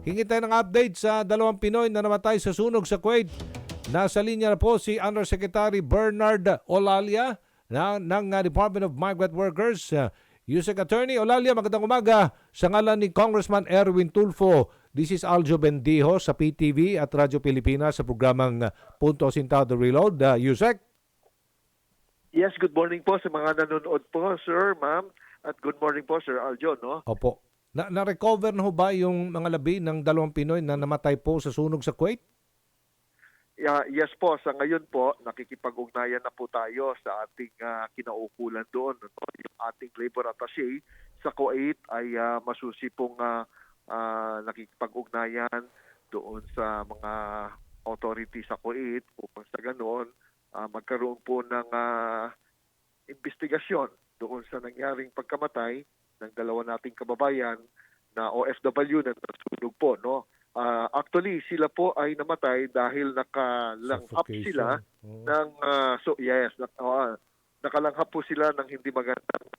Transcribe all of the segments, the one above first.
Hingi tayo ng update sa dalawang Pinoy na namatay sa sunog sa Kuwait. Nasa linya na po si Undersecretary Bernard Olalia ng Department of Migrant Workers. USEC Attorney Olalia, magandang umaga. Sa ngalan ni Congressman Erwin Tulfo, this is Aljo Bendijo sa PTV at Radyo Pilipinas sa programang Punto Sintado Reload. USEC? Yes, good morning po sa mga nanonood po, sir, ma'am. At good morning po, Sir Aljo, no? Opo. Na-recover na ho ba yung mga labi ng dalawang Pinoy na namatay po sa sunog sa Kuwait? Yes po, sa ngayon po, nakikipag-ugnayan na po tayo sa ating kinaukulan doon. No? Yung ating labor attaché sa Kuwait ay masusi pong nakikipag-ugnayan doon sa mga authority sa Kuwait upang sa ganoon magkaroon po ng investigasyon doon sa nangyaring pagkamatay ng dalawa nating kababayan na OFW na nasunog po, no? Actually, sila po ay namatay dahil nakalanghap sila ng nakalanghap po sila ng hindi magandang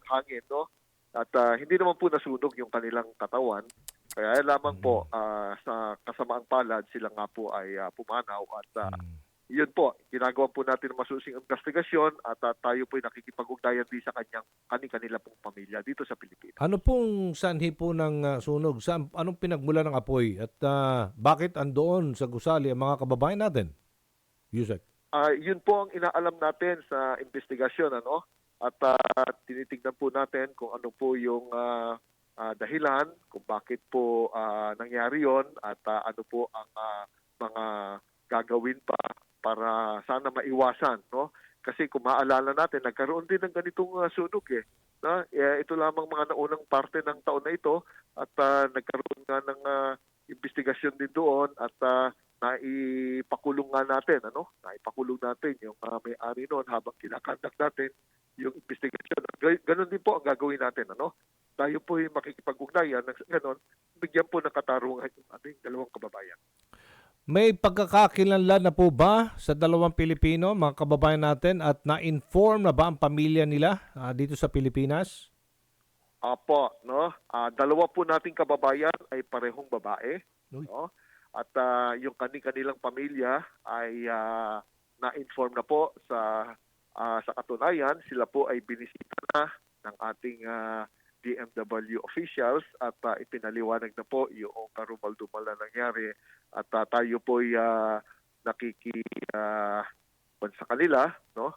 hangin, no? At hindi naman po nasunog yung kanilang katawan. Kaya lamang po sa kasamaang palad sila nga po ay pumanaw at yun po, ginagawa po natin ng masusing investigasyon at tayo po ay nakikipag-ugnayan din sa kanila pong pamilya dito sa Pilipinas. Ano pong sanhi po ng sunog? Anong pinagmula ng apoy? At bakit andoon sa gusali ang mga kababayan natin? Yusek. Yun po ang inaalam natin sa investigasyon, ano? At tinitingnan po natin kung ano po yung dahilan, kung bakit po nangyari yon at ano po ang mga gagawin pa para sana maiwasan, no? Kasi kung maalala natin, nagkaroon din ng ganitong sunog no? Ito lamang mga naunang parte ng taon na ito at nagkaroon nga ng investigasyon din doon at naipakulong nga natin, ano? Naipakulong natin yung may-ari noon habang kinakandak natin yung investigasyon. Ganon din po ang gagawin natin, ano? Tayo po ay makikipag-ugnayan ng ganon, bigyan po ng katarungan yung ating dalawang kababayan. May pagkakakilanlan na po ba sa dalawang Pilipino, mga kababayan natin, at na-inform na ba ang pamilya nila dito sa Pilipinas? Apo, no? Dalawa po nating kababayan ay parehong babae, no? At yung kanilang pamilya ay na-inform na po sa katunayan. Sila po ay binisita na ng ating DMW officials at ipinaliwanag na po yung karumal-dumal na nangyari at tayo po ay sa kanila, no?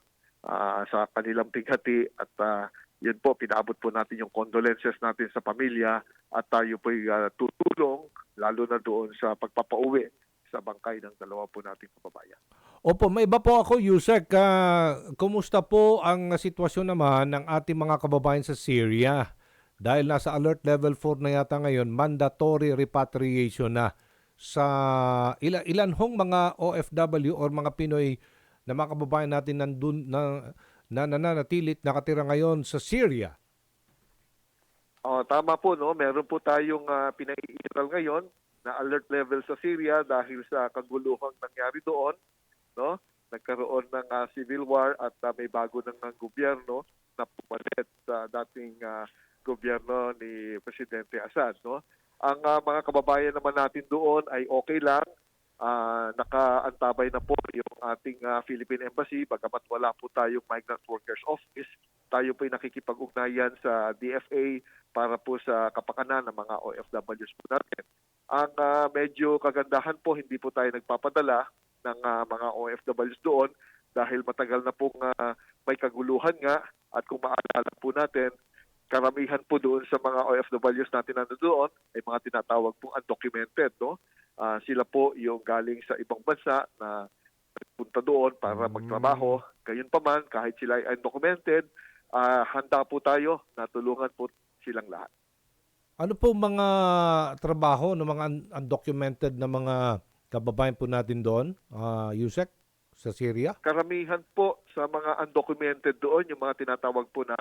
Sa kanilang pighati at yun po, pinaabot po natin yung condolences natin sa pamilya at tayo po ay tutulong lalo na doon sa pagpapauwi sa bangkay ng dalawa po nating kababayan. Opo, may iba po ako, Yusek. Kumusta po ang sitwasyon naman ng ating mga kababayan sa Syria? Dahil nasa alert level 4 na yata ngayon, mandatory repatriation na sa ilan hong mga OFW or mga Pinoy na mga kababayan natin nandun na nananatilit nakatira ngayon sa Syria. Tama po, no? Meron po tayong pinaiiral ngayon na alert level sa Syria dahil sa kaguluhang nangyari doon, no? Nagkaroon ng civil war at may bago ng gobyerno na pumalit sa dating gobyerno ni Presidente Assad, no? Ang mga kababayan naman natin doon ay okay lang. Nakaantabay na po yung ating Philippine Embassy. Bagamat wala po tayong Migrant Workers Office, tayo po ay nakikipag-ugnayan sa DFA para po sa kapakanan ng mga OFWs po natin. Ang medyo kagandahan po, hindi po tayo nagpapadala ng mga OFWs doon dahil matagal na pong may kaguluhan nga at kung maalala po natin, karamihan po doon sa mga OFWs natin na doon ay mga tinatawag pong undocumented, no? Sila po yung galing sa ibang bansa na nagpunta doon para magtrabaho. Gayunpaman, kahit sila ay undocumented, handa po tayo na tulungan po silang lahat. Ano po mga trabaho ng mga undocumented na mga kababayan po natin doon, Yusek, sa Syria? Karamihan po sa mga undocumented doon, yung mga tinatawag po natin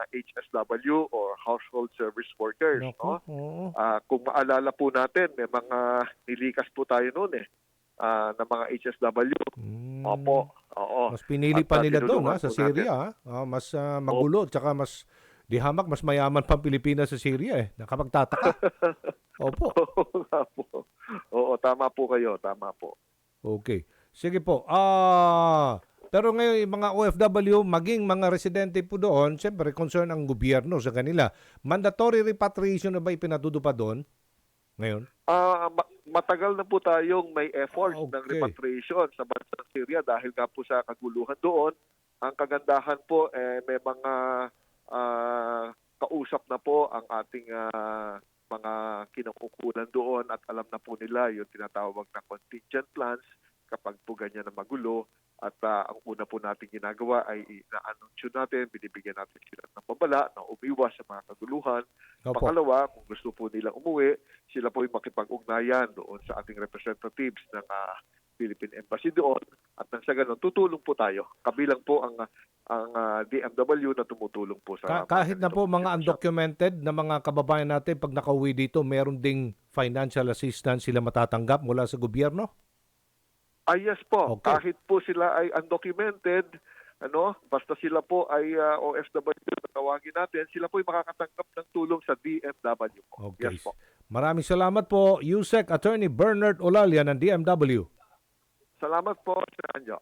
HSW or Household Service Workers. Naku, no? Kung maalala po natin, may mga nilikas po tayo noon na mga HSW. Opo. Oo. Mas pinili pa nila doon sa po Syria. Mas magulo, tsaka mas Di hamak, mas mayaman pang Pilipinas sa Syria eh. Nakapagtataka. Opo. Oo nga po. Oo, tama po kayo. Tama po. Okay. Sige po. Pero ngayon, yung mga OFW, maging mga residente po doon, siyempre, concern ang gobyerno sa kanila. Mandatory repatriation na ba ipinatutupad doon ngayon? Matagal na po tayong may effort ng Okay. repatriation sa bansang Syria dahil nga po sa kaguluhan doon. Ang kagandahan po, may mga kausap na po ang ating mga kinukukulan doon at alam na po nila yung tinatawag na contingent plans kapag po ganyan na magulo. At ang una po natin ginagawa ay ina-announce natin, binibigyan natin sila ng babala na umiwas sa mga kaguluhan. Opo. Pangalawa, kung gusto po nilang umuwi, sila po ay makipag-ugnayan doon sa ating representatives ng Philippine Embassy doon. At nang sa ganun, tutulong po tayo. Kabilang po ang DMW na tumutulong po sa... Kahit na po mga undocumented na mga kababayan natin, pag nakauwi dito, meron ding financial assistance sila matatanggap mula sa gobyerno? Yes po. Okay. Kahit po sila ay undocumented, basta sila po ay OFW na tawagin natin, sila po ay makakatanggap ng tulong sa DMW po. Okay. Yes po. Maraming salamat po, USEC Attorney Bernard Olalia ng DMW. Salamat po, Sir Anjo.